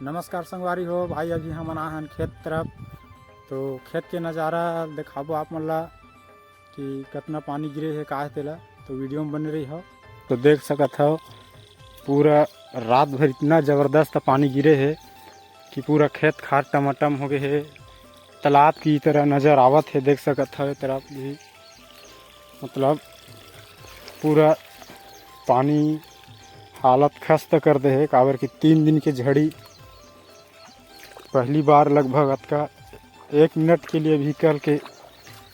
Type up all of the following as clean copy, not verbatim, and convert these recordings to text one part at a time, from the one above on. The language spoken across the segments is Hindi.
नमस्कार संगवारी हो भाई। अभी हम आना हन खेत तरफ, तो खेत के नज़ारा दिखाबो आप मन ला कि कितना पानी गिरे है का है तेला, तो वीडियो में बन रही हो तो देख सकत हो। पूरा रात भर इतना ज़बरदस्त पानी गिरे है कि पूरा खेत खार टमाटम हो गए है, तालाब की तरह नज़र आवत है। देख सकत हो तरफ भी मतलब पूरा पानी हालत खस्त कर दे है। काबर की 3 दिन के झड़ी पहली बार लगभग अतका 1 मिनट के लिए भी कल के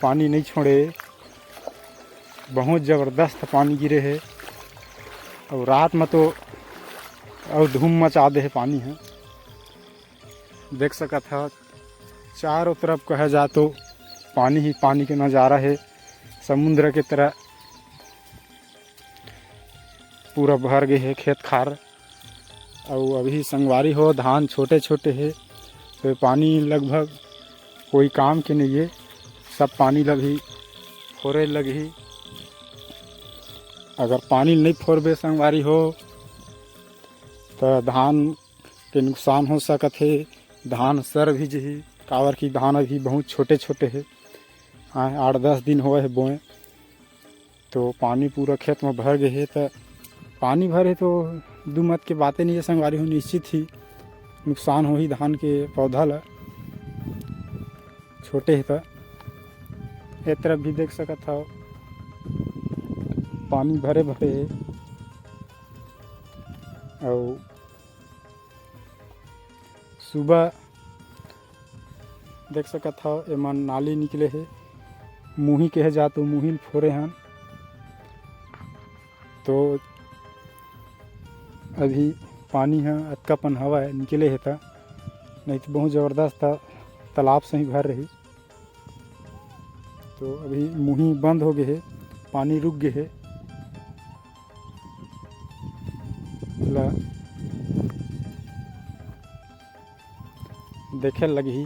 पानी नहीं छोड़े। बहुत ज़बरदस्त पानी गिरे है और रात में तो और धूम मचा दे है पानी है। देख सकत है चारों तरफ कहा जा तो पानी ही पानी के नज़ारा है। समुद्र के तरह पूरा भर गए है खेत खार। और अभी संगवारी हो धान छोटे छोटे है, तो पानी लगभग कोई काम के नहीं है। सब पानी लगी फोरे लगी। अगर पानी नहीं फोरबे संगवारी हो तो धान के नुकसान हो सकत है। धान सर भी जही, काबर की धान अभी बहुत छोटे छोटे है। हाँ 8-10 दिन हुए है बोए, तो पानी पूरा खेत में भर गए है। तो पानी भरे तो दू मत के बातें नहीं है संगवारी हो, निश्चित ही नुकसान हो ही धान के पौधा ला। छोटे है तो एक तरफ भी देख सकत हो पानी भरे भरे है। और सुबह देख सकत हो एमन नाली निकले है, मुही कहे जा तो मुही फोरे हन। तो अभी पानी है अतकापन हवा है निकले है था, नहीं तो बहुत ज़बरदस्त था तालाब से ही भर रही। तो अभी मुही बंद हो गए है, पानी रुक गए है। देखे लगी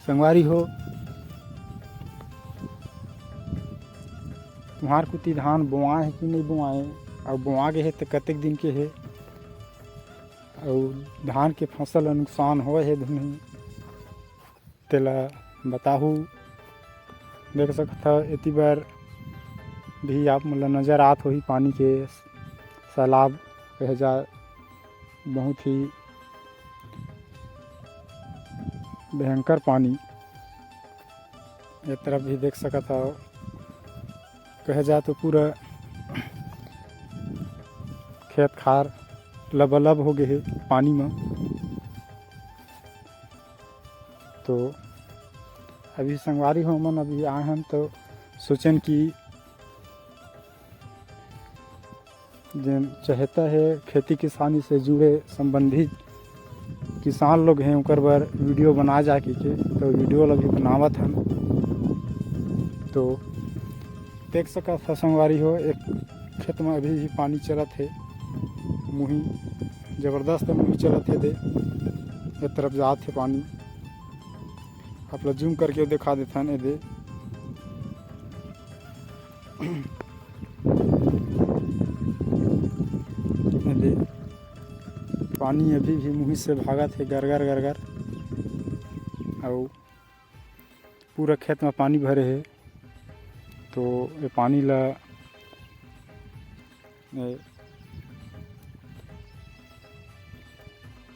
संगवारी हो तुम्हार कुती धान बोआए है कि नहीं बोआए, और बोआ गए है तो कतेक दिन के है, और धान के फसल नुकसान होए है धुनी तेला बताहू। देख सकता इतनी बार भी आप मतलब नज़र आत हो ही पानी के सैलाब कहे जा। बहुत ही भयंकर पानी एक तरफ भी देख सकता हो। कहे जा तो पूरा खेत खार लबलब हो गए है पानी में। तो अभी संगवारी हो मन अभी आए हैं तो सोचन कि जो चाहता है खेती किसानी से जुड़े संबंधित किसान लोग हैं उनकर बार वीडियो बना जा के तो वीडियो अभी बनावत हैं। तो देख सका था संगवारी हो एक खेत में अभी भी पानी चलत है, मुही ज़बरदस्त मुही चलत है। दे एक तरफ जात है पानी, आप लोग जूम करके दिखा देते हैं। दे दे पानी अभी भी मुही से भागत है गरगर गरगर, और पूरा खेत में पानी भरे है। तो ये पानी ला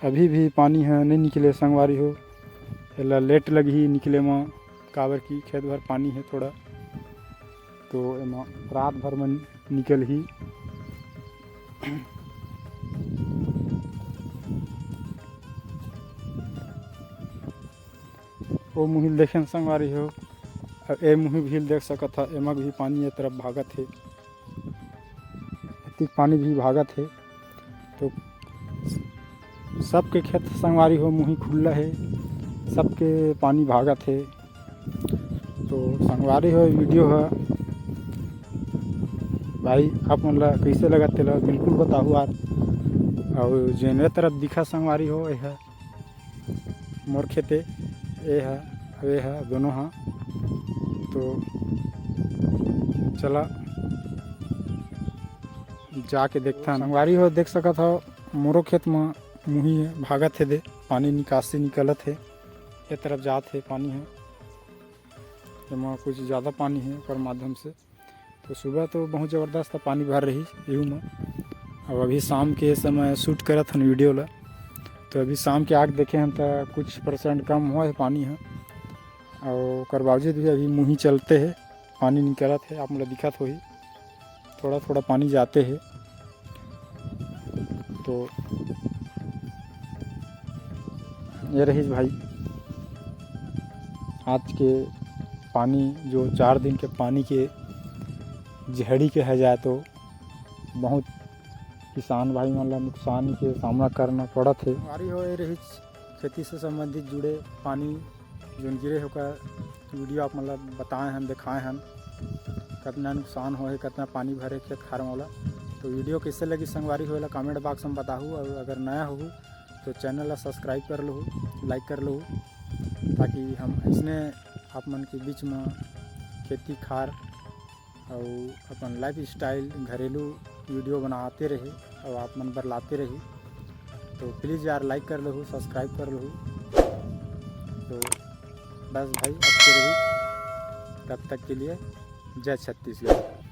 अभी भी पानी है नहीं निकले संगवारी हो, एला लेट लगी निकले में, काबर की खेत भर पानी है थोड़ा। तो एमा रात भर में निकल ही। वो मुहिल देखे संगवारी हो, ए मुही भील देख सकत है। एमा भी पानी एक तरफ भागत है, इतनी पानी भी भागत है। तो सबके खेत संगवारी हो मुही खुला है, सबके पानी भागत है। तो संगवारी हो वीडियो है भाई आप मन ला कैसे लगा तेला बिल्कुल बताओ यार। और जेने तरफ दिखा संगवारी हो यह मोर खेते ये है दोनों हाँ। तो चला जाके देखता संगवारी हो। देख सकत हो मोरो खेत में मुही है भागत है दे पानी निकासी निकलत है ये तरफ जात है पानी है एमा कुछ ज़्यादा पानी है पर माध्यम से। तो सुबह तो बहुत ज़बरदस्त पानी भर रही यू में। अब अभी शाम के समय शूट करत हन वीडियो ला तो अभी शाम के आग देखे हम तो कुछ % कम हुआ है पानी है और ओकर बावजूद भी अभी मुही चलते है पानी निकलत है। आप मतलब दिखत होही थोड़ा थोड़ा पानी जाते है। तो ये रही भाई आज के पानी जो 4 दिन के पानी के झड़ी के है जाए तो बहुत किसान भाई मन ला नुकसान के सामना करना पड़त है। हमारी हो रही खेती से संबंधित जुड़े पानी जो गिरे होकर वीडियो आप मतलब बताए हैं दिखाए हैं कितना नुकसान हो है कितना पानी भरे खेत खार वाला। तो वीडियो कैसे लगी संगवारी होला कमेंट बॉक्स में बताहूँ और अगर नया हो तो चैनल ला सब्सक्राइब कर लो लाइक कर लो ताकि हम इसने आप मन के बीच में खेती खार और अपन लाइफ स्टाइल घरेलू वीडियो बनाते रहे और आप मन पर लाते रही। तो प्लीज़ यार लाइक कर लो सब्सक्राइब कर लो। तो बस भाई अच्छे रही तब तक के लिए जय छत्तीसगढ़।